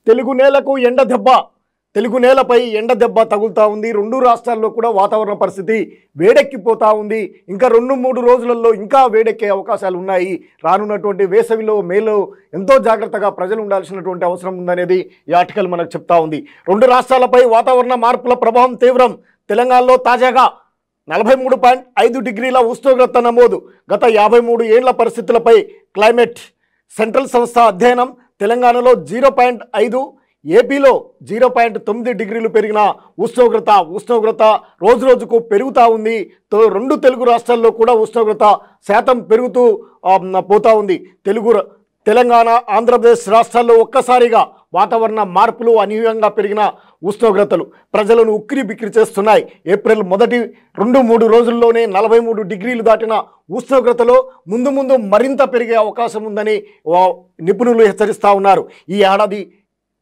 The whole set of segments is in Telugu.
తెలుగు నేలకు ఎండ దెబ్బ తెలుగు నేలపై ఎండ దెబ్బ తగులుతా ఉంది. రెండు రాష్ట్రాల్లో కూడా వాతావరణ పరిస్థితి వేడెక్కిపోతా ఉంది. ఇంకా 2-3 రోజులలో ఇంకా వేడెక్కే అవకాశాలు ఉన్నాయి. రానున్నటువంటి వేసవిలో మేలో ఎంతో జాగ్రత్తగా ప్రజలు ఉండాల్సినటువంటి అవసరం ఉందనేది ఈ ఆర్టికల్ మనకు చెప్తా ఉంది. రెండు రాష్ట్రాలపై వాతావరణ మార్పుల ప్రభావం తీవ్రం. తెలంగాణలో తాజాగా 43.5 డిగ్రీల ఉష్ణోగ్రత నమోదు. గత 53 ఏళ్ల పరిస్థితులపై క్లైమేట్ సెంట్రల్ సంస్థ అధ్యయనం. తెలంగాణలో 0.5, ఏపీలో 0.9 డిగ్రీలు పెరిగిన ఉష్ణోగ్రత రోజు రోజుకు పెరుగుతూ ఉంది. రెండు తెలుగు రాష్ట్రాల్లో కూడా ఉష్ణోగ్రత శాతం పెరుగుతూ పోతూ ఉంది. తెలంగాణ, ఆంధ్రప్రదేశ్ రాష్ట్రాల్లో ఒక్కసారిగా వాతావరణ మార్పులు అనూహ్యంగా పెరిగిన ఉష్ణోగ్రతలు ప్రజలను ఉక్కిరి బిక్కిరి చేస్తున్నాయి. ఏప్రిల్ మొదటి 2-3 రోజుల్లోనే 43 డిగ్రీలు దాటిన ఉష్ణోగ్రతలో ముందు మరింత పెరిగే అవకాశం ఉందని నిపుణులు హెచ్చరిస్తూ ఉన్నారు. ఈ ఏడాది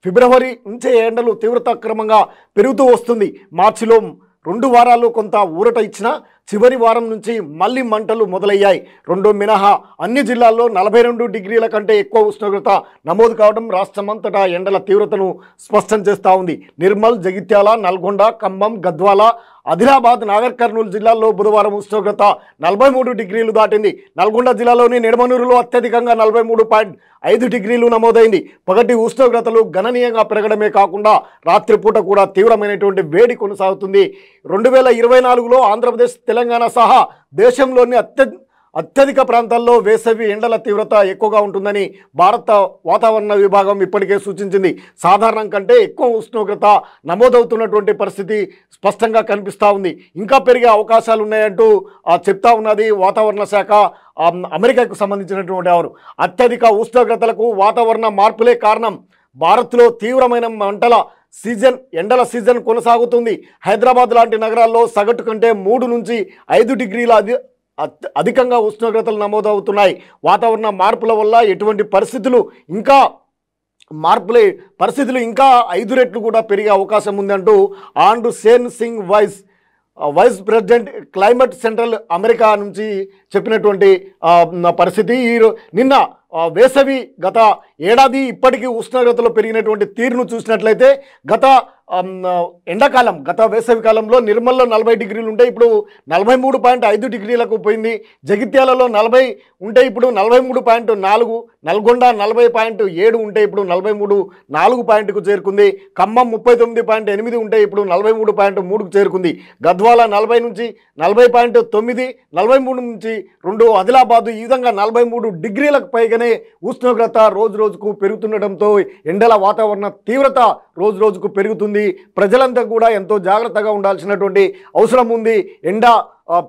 ఫిబ్రవరి నుంచే ఎండలు తీవ్రత క్రమంగా పెరుగుతూ వస్తుంది. మార్చిలో 2 వారాలు కొంత ఊరట ఇచ్చినా చివరి వారం నుంచి మళ్ళీ మంటలు మొదలయ్యాయి. 2 మినహా అన్ని జిల్లాల్లో 42 డిగ్రీల కంటే ఎక్కువ ఉష్ణోగ్రత నమోదు కావడం రాష్ట్రమంతటా ఎండల తీవ్రతను స్పష్టం చేస్తూ ఉంది. నిర్మల్, జగిత్యాల, నల్గొండ, ఖమ్మం, గద్వాల, ఆదిలాబాద్, నాగర్ కర్నూలు జిల్లాల్లో బుధవారం ఉష్ణోగ్రత 43 డిగ్రీలు దాటింది. నల్గొండ జిల్లాలోని నిడమనూరులో అత్యధికంగా 43.5 డిగ్రీలు నమోదైంది. పగటి ఉష్ణోగ్రతలు గణనీయంగా పెరగడమే కాకుండా రాత్రిపూట కూడా తీవ్రమైనటువంటి వేడి కొనసాగుతుంది. 2024లో ఆంధ్రప్రదేశ్, తెలంగాణ సహా దేశంలోని అత్యధిక ప్రాంతాల్లో వేసవి ఎండల తీవ్రత ఎక్కువగా ఉంటుందని భారత వాతావరణ విభాగం ఇప్పటికే సూచించింది. సాధారణం కంటే ఎక్కువ ఉష్ణోగ్రత నమోదవుతున్నటువంటి పరిస్థితి స్పష్టంగా కనిపిస్తూ ఉంది. ఇంకా పెరిగే అవకాశాలు ఉన్నాయంటూ చెప్తా ఉన్నది వాతావరణ శాఖ. అమెరికాకు సంబంధించినటువంటి వారు అత్యధిక ఉష్ణోగ్రతలకు వాతావరణ మార్పులే కారణం. భారత్లో తీవ్రమైన ఎండల సీజన్ కొనసాగుతుంది. హైదరాబాద్ లాంటి నగరాల్లో సగటు కంటే 3 నుంచి 5 డిగ్రీల అధికంగా ఉష్ణోగ్రతలు నమోదవుతున్నాయి. వాతావరణ మార్పుల వల్ల ఎటువంటి పరిస్థితులు ఇంకా 5 రెట్లు కూడా పెరిగే అవకాశం ఉందంటూ ఆండ్రూ సేన్ సింగ్ vice president Climate Central America నుంచి చెప్పినటువంటి పరిస్థితి. నిన్న వేసవి గత ఏడాది ఇప్పటికీ ఉష్ణోగ్రతలో పెరిగినటువంటి తీరును చూసినట్లయితే గత వేసవి కాలంలో నిర్మల్లో 40 డిగ్రీలు ఉంటే ఇప్పుడు 43.5 డిగ్రీలకు పోయింది. జగిత్యాలలో 40 ఉంటే ఇప్పుడు 43.4, నల్గొండ 40.7 ఉంటే ఇప్పుడు 43.4కు చేరుకుంది. ఖమ్మం 39.8 ఉంటే ఇప్పుడు 43.3కు చేరుకుంది. గద్వాల 40 నుంచి 40.9, 43 నుంచి 2, ఆదిలాబాద్ ఈ విధంగా 43 డిగ్రీలకు పైగానే ఉష్ణోగ్రత రోజు రోజుకు పెరుగుతుండటంతో ఎండల వాతావరణ తీవ్రత రోజు రోజుకు పెరుగుతుంది. ప్రజలంతా కూడా ఎంతో జాగ్రత్తగా ఉండాల్సినటువంటి అవసరం ఉంది. ఎండ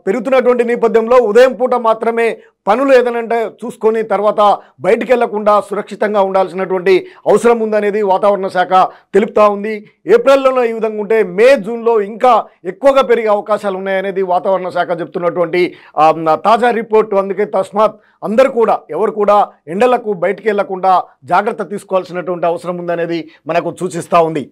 పెరుగుతున్నటువంటి నేపథ్యంలో ఉదయం పూట మాత్రమే పనులు ఏదనంటే చూసుకొని తర్వాత బయటికి వెళ్లకుండా సురక్షితంగా ఉండాల్సినటువంటి అవసరం ఉందనేది వాతావరణ శాఖ తెలుపుతా ఉంది. ఏప్రిల్లోనే ఈ విధంగా ఉంటే మే, జూన్లో ఇంకా ఎక్కువగా పెరిగే అవకాశాలు ఉన్నాయనేది వాతావరణ శాఖ చెప్తున్నటువంటి తాజా రిపోర్టు. అందుకే తస్మాత్ అందరూ కూడా ఎవరు కూడా ఎండలకు బయటికి వెళ్లకుండా జాగ్రత్త తీసుకోవాల్సినటువంటి అవసరం ఉందనేది మనకు సూచిస్తూ ఉంది.